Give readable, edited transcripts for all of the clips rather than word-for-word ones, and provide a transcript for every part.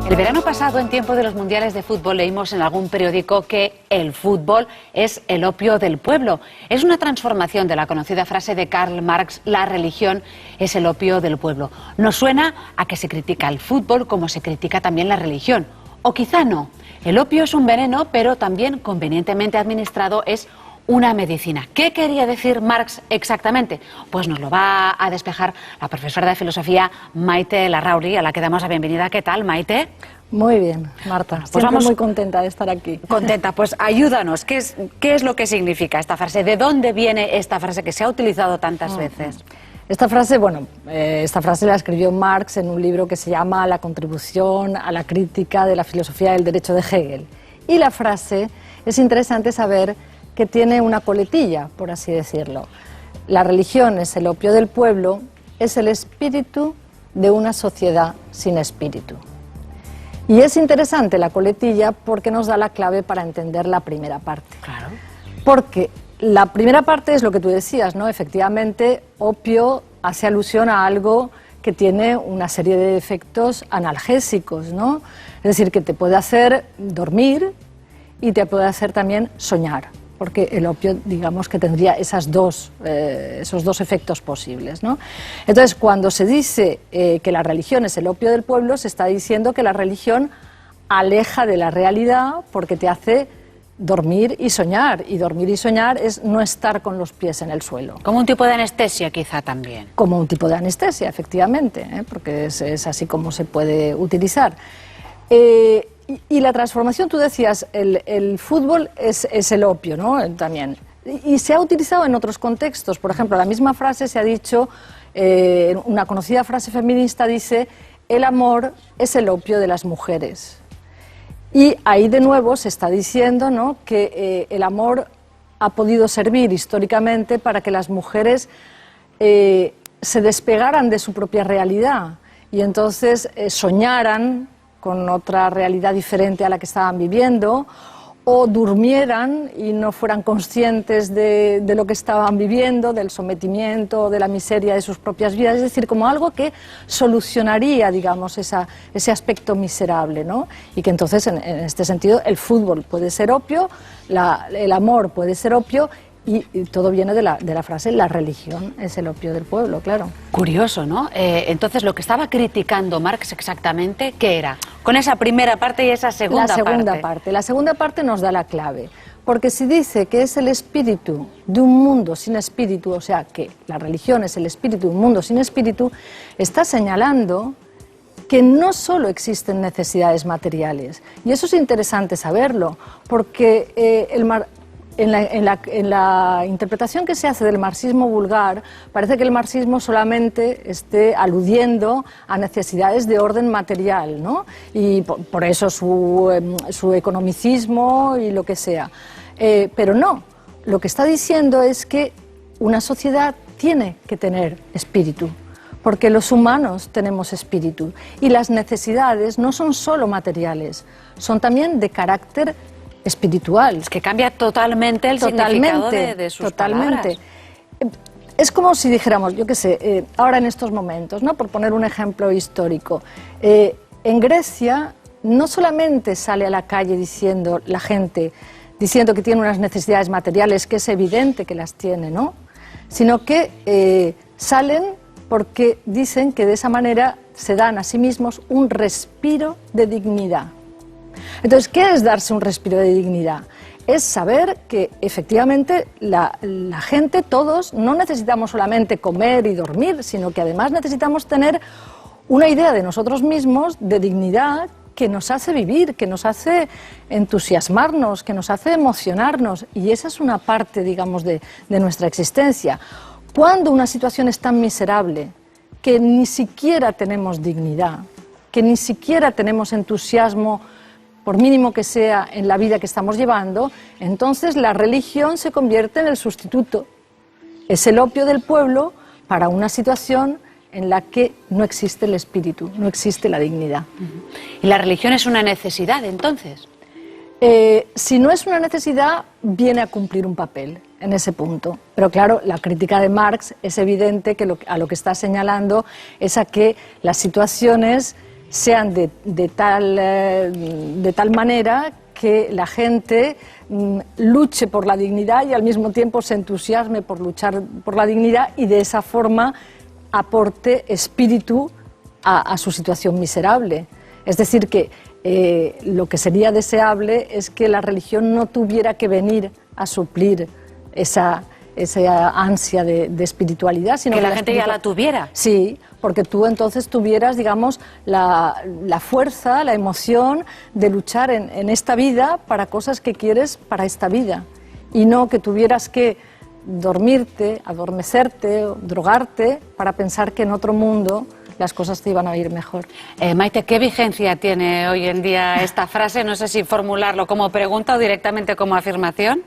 El verano pasado, en tiempo de los mundiales de fútbol, leímos en algún periódico que el fútbol es el opio del pueblo. Es una transformación de la conocida frase de Karl Marx: la religión es el opio del pueblo. Nos suena a que se critica el fútbol como se critica también la religión. O quizá no. El opio es un veneno, pero también convenientemente administrado es una medicina. ¿Qué quería decir Marx exactamente? Pues nos lo va a despejar la profesora de filosofía Maite Larrauri, a la que damos la bienvenida. ¿Qué tal, Maite? Muy bien, Marta. Pues vamos, muy contenta de estar aquí. Contenta, pues ayúdanos. ¿Qué es lo que significa esta frase? ¿De dónde viene esta frase que se ha utilizado tantas veces? Esta frase, esta frase la escribió Marx en un libro que se llama La contribución a la crítica de la filosofía del derecho de Hegel. Y la frase, es interesante saber que tiene una coletilla, por así decirlo. La religión es el opio del pueblo, es el espíritu de una sociedad sin espíritu. Y es interesante la coletilla porque nos da la clave para entender la primera parte. Claro. Porque la primera parte es lo que tú decías, ¿no? Efectivamente, opio hace alusión a algo que tiene una serie de efectos analgésicos, ¿no? Es decir, que te puede hacer dormir y te puede hacer también soñar, porque el opio, digamos, que tendría esos dos efectos posibles, ¿no? Entonces, cuando se dice que la religión es el opio del pueblo, se está diciendo que la religión aleja de la realidad porque te hace dormir y soñar es no estar con los pies en el suelo. Como un tipo de anestesia, quizá también. Como un tipo de anestesia, efectivamente, porque es así como se puede utilizar. Y la transformación, tú decías, el fútbol es el opio, ¿no? También. Y se ha utilizado en otros contextos. Por ejemplo, la misma frase se ha dicho, una conocida frase feminista dice: el amor es el opio de las mujeres. Y ahí de nuevo se está diciendo, ¿no?, que el amor ha podido servir históricamente para que las mujeres se despegaran de su propia realidad y entonces soñaran con otra realidad diferente a la que estaban viviendo, o durmieran y no fueran conscientes de lo que estaban viviendo, del sometimiento, de la miseria de sus propias vidas, es decir, como algo que solucionaría, digamos, ese aspecto miserable, ¿no? Y que entonces, en este sentido, el fútbol puede ser opio, el amor puede ser opio, y todo viene de la frase: la religión es el opio del pueblo, claro. Curioso, ¿no? Entonces, lo que estaba criticando Marx exactamente, ¿qué era? Con esa primera parte y esa segunda parte. La segunda parte nos da la clave, porque si dice que es el espíritu de un mundo sin espíritu, o sea, que la religión es el espíritu de un mundo sin espíritu, está señalando que no solo existen necesidades materiales. Y eso es interesante saberlo, porque en la interpretación que se hace del marxismo vulgar, parece que el marxismo solamente esté aludiendo a necesidades de orden material, ¿no? Y por eso su economicismo y lo que sea. Pero no, lo que está diciendo es que una sociedad tiene que tener espíritu, porque los humanos tenemos espíritu, y las necesidades no son solo materiales, son también de carácter espiritual. Es que cambia totalmente el significado de sus palabras. Es como si dijéramos, yo qué sé, ahora en estos momentos, ¿no?, por poner un ejemplo histórico, en Grecia no solamente sale a la calle la gente diciendo que tiene unas necesidades materiales, que es evidente que las tiene, ¿no?, sino que salen porque dicen que de esa manera se dan a sí mismos un respiro de dignidad. Entonces, ¿qué es darse un respiro de dignidad? Es saber que efectivamente la gente, todos, no necesitamos solamente comer y dormir, sino que además necesitamos tener una idea de nosotros mismos, de dignidad, que nos hace vivir, que nos hace entusiasmarnos, que nos hace emocionarnos, y esa es una parte, digamos, de nuestra existencia. Cuando una situación es tan miserable que ni siquiera tenemos dignidad, que ni siquiera tenemos entusiasmo, por mínimo que sea, en la vida que estamos llevando, entonces la religión se convierte en el sustituto. Es el opio del pueblo para una situación en la que no existe el espíritu, no existe la dignidad. ¿Y la religión es una necesidad, entonces? Si no es una necesidad, viene a cumplir un papel en ese punto. Pero claro, la crítica de Marx es evidente que a lo que está señalando es a que las situaciones sean de tal manera que la gente luche por la dignidad y al mismo tiempo se entusiasme por luchar por la dignidad y de esa forma aporte espíritu a su situación miserable. Es decir, que lo que sería deseable es que la religión no tuviera que venir a suplir esa ansia de espiritualidad, sino que la gente ya la tuviera. Sí, porque tú entonces tuvieras, digamos, la fuerza, la emoción de luchar en esta vida para cosas que quieres para esta vida, y no que tuvieras que dormirte, adormecerte, drogarte para pensar que en otro mundo las cosas te iban a ir mejor. Maite, ¿qué vigencia tiene hoy en día esta frase? No sé si formularlo como pregunta o directamente como afirmación.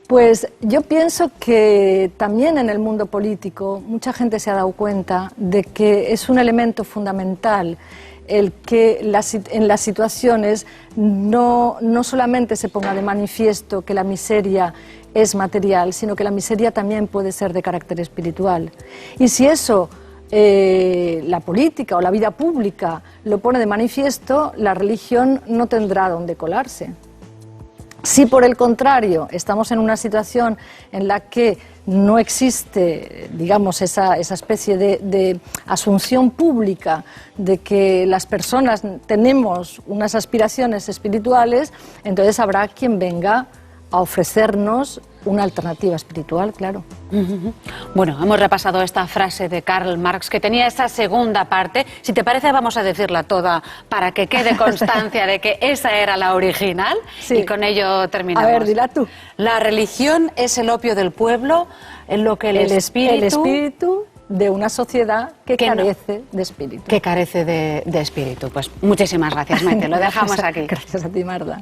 Pues yo pienso que también en el mundo político mucha gente se ha dado cuenta de que es un elemento fundamental el que en las situaciones no solamente se ponga de manifiesto que la miseria es material, sino que la miseria también puede ser de carácter espiritual. Y si eso la política o la vida pública lo pone de manifiesto, la religión no tendrá dónde colarse. Si por el contrario estamos en una situación en la que no existe, digamos, esa especie de asunción pública de que las personas tenemos unas aspiraciones espirituales, entonces habrá quien venga a ofrecernos una alternativa espiritual, claro. Bueno, hemos repasado esta frase de Karl Marx que tenía esa segunda parte. Si te parece, vamos a decirla toda para que quede constancia de que esa era la original. Sí. Y con ello terminamos. A ver, dila tú. La religión es el opio del pueblo, en lo que el espíritu de una sociedad que carece de espíritu. Que carece de espíritu. Pues muchísimas gracias, Maite. Lo dejamos aquí. Gracias a ti, Marta.